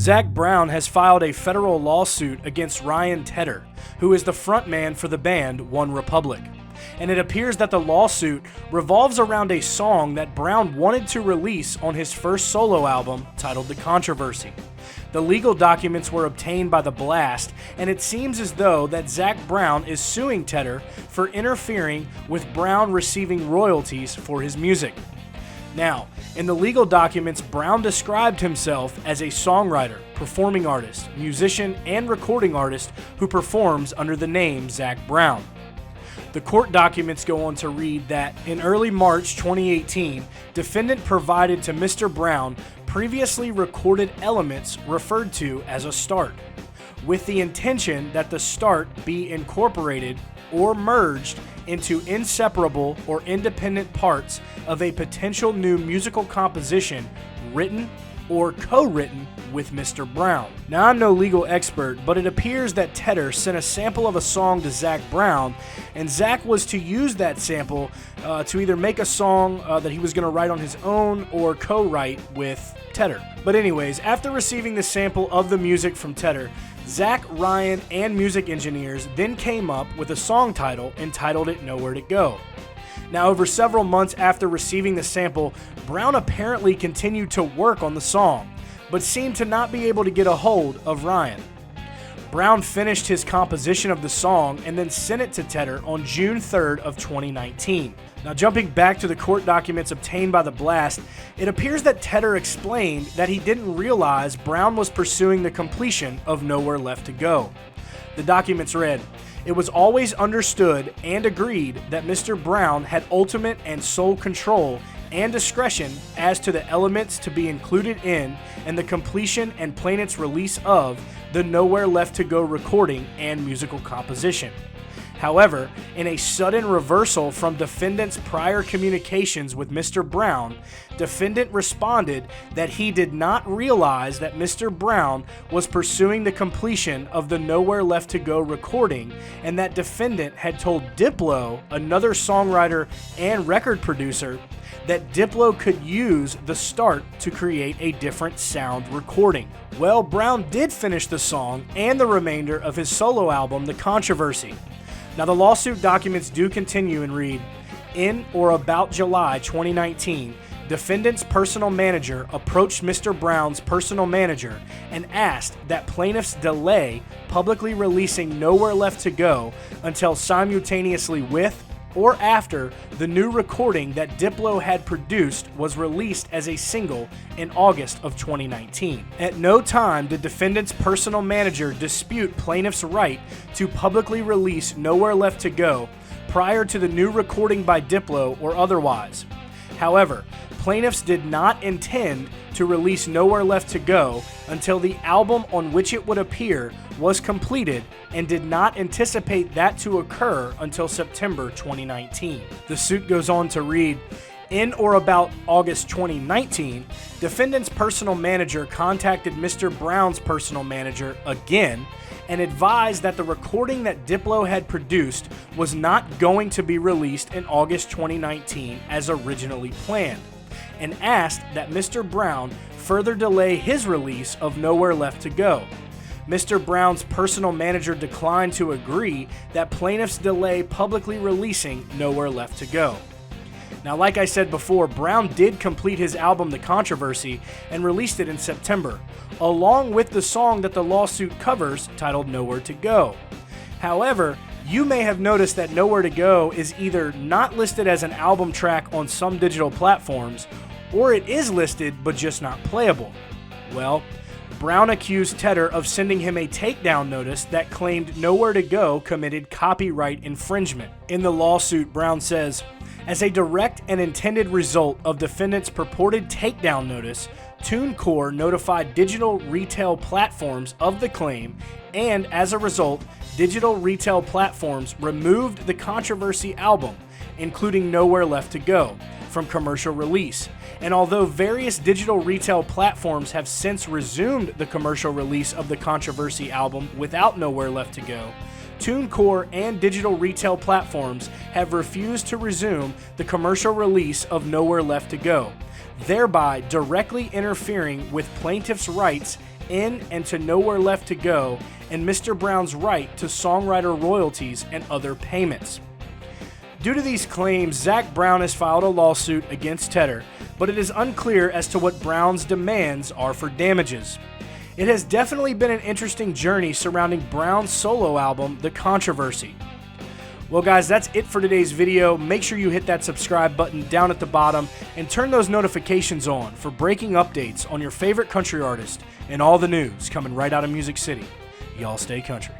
Zac Brown has filed a federal lawsuit against Ryan Tedder, who is the frontman for the band OneRepublic. And it appears that the lawsuit revolves around a song that Brown wanted to release on his first solo album titled The Controversy. The legal documents were obtained by The Blast, and it seems as though that Zac Brown is suing Tedder for interfering with Brown receiving royalties for his music. Now, in the legal documents, Brown described himself as a songwriter, performing artist, musician, and recording artist who performs under the name Zac Brown. The court documents go on to read that in early March 2018, defendant provided to Mr. Brown previously recorded elements referred to as a start, with the intention that the start be incorporated or merged into inseparable or independent parts of a potential new musical composition written or co-written with Mr. Brown. Now, I'm no legal expert, but it appears that Tedder sent a sample of a song to Zac Brown, and Zac was to use that sample to either make a song that he was going to write on his own or co-write with Tedder. But anyways, after receiving the sample of the music from Tedder, Zac, Ryan, and music engineers then came up with a song title and titled it Nowhere to Go. Now, over several months after receiving the sample, Brown apparently continued to work on the song, but seemed to not be able to get a hold of Ryan. Brown finished his composition of the song and then sent it to Tedder on June 3rd of 2019. Now, jumping back to the court documents obtained by The Blast, it appears that Tedder explained that he didn't realize Brown was pursuing the completion of Nowhere Left to Go. The documents read, "It was always understood and agreed that Mr. Brown had ultimate and sole control and discretion as to the elements to be included in and the completion and plaintiff's release of the Nowhere Left to Go recording and musical composition. However, in a sudden reversal from defendant's prior communications with Mr. Brown, defendant responded that he did not realize that Mr. Brown was pursuing the completion of the Nowhere Left to Go recording and that defendant had told Diplo, another songwriter and record producer, that Diplo could use the start to create a different sound recording." Well, Brown did finish the song and the remainder of his solo album, The Controversy. Now, the lawsuit documents do continue and read, "In or about July 2019, defendant's personal manager approached Mr. Brown's personal manager and asked that plaintiffs delay publicly releasing Nowhere Left to Go until simultaneously with or after the new recording that Diplo had produced was released as a single in August of 2019. At no time did defendant's personal manager dispute plaintiff's right to publicly release Nowhere Left to Go prior to the new recording by Diplo or otherwise. However, plaintiffs did not intend to release Nowhere Left to Go until the album on which it would appear was completed and did not anticipate that to occur until September 2019. The suit goes on to read, "In or about August 2019, defendant's personal manager contacted Mr. Brown's personal manager again and advised that the recording that Diplo had produced was not going to be released in August 2019 as originally planned, and asked that Mr. Brown further delay his release of Nowhere Left to Go. Mr. Brown's personal manager declined to agree that plaintiffs delay publicly releasing Nowhere Left to Go." Now, like I said before, Brown did complete his album The Controversy and released it in September, along with the song that the lawsuit covers titled Nowhere to Go. However, you may have noticed that Nowhere to Go is either not listed as an album track on some digital platforms, or it is listed but just not playable. Well, Brown accused Tedder of sending him a takedown notice that claimed Nowhere to Go committed copyright infringement. In the lawsuit, Brown says, "As a direct and intended result of defendant's purported takedown notice, TuneCore notified digital retail platforms of the claim, and as a result, digital retail platforms removed the Controversy album, including Nowhere Left to Go, from commercial release. And although various digital retail platforms have since resumed the commercial release of the Controversy album without Nowhere Left to Go, TuneCore and digital retail platforms have refused to resume the commercial release of Nowhere Left to Go, thereby directly interfering with plaintiffs' rights in and to Nowhere Left to Go, and Mr. Brown's right to songwriter royalties and other payments. Due to these claims, Zac Brown has filed a lawsuit against Tedder, but it is unclear as to what Brown's demands are for damages. It has definitely been an interesting journey surrounding Brown's solo album, The Controversy. Well guys, that's it for today's video. Make sure you hit that subscribe button down at the bottom and turn those notifications on for breaking updates on your favorite country artist and all the news coming right out of Music City. Y'all stay country.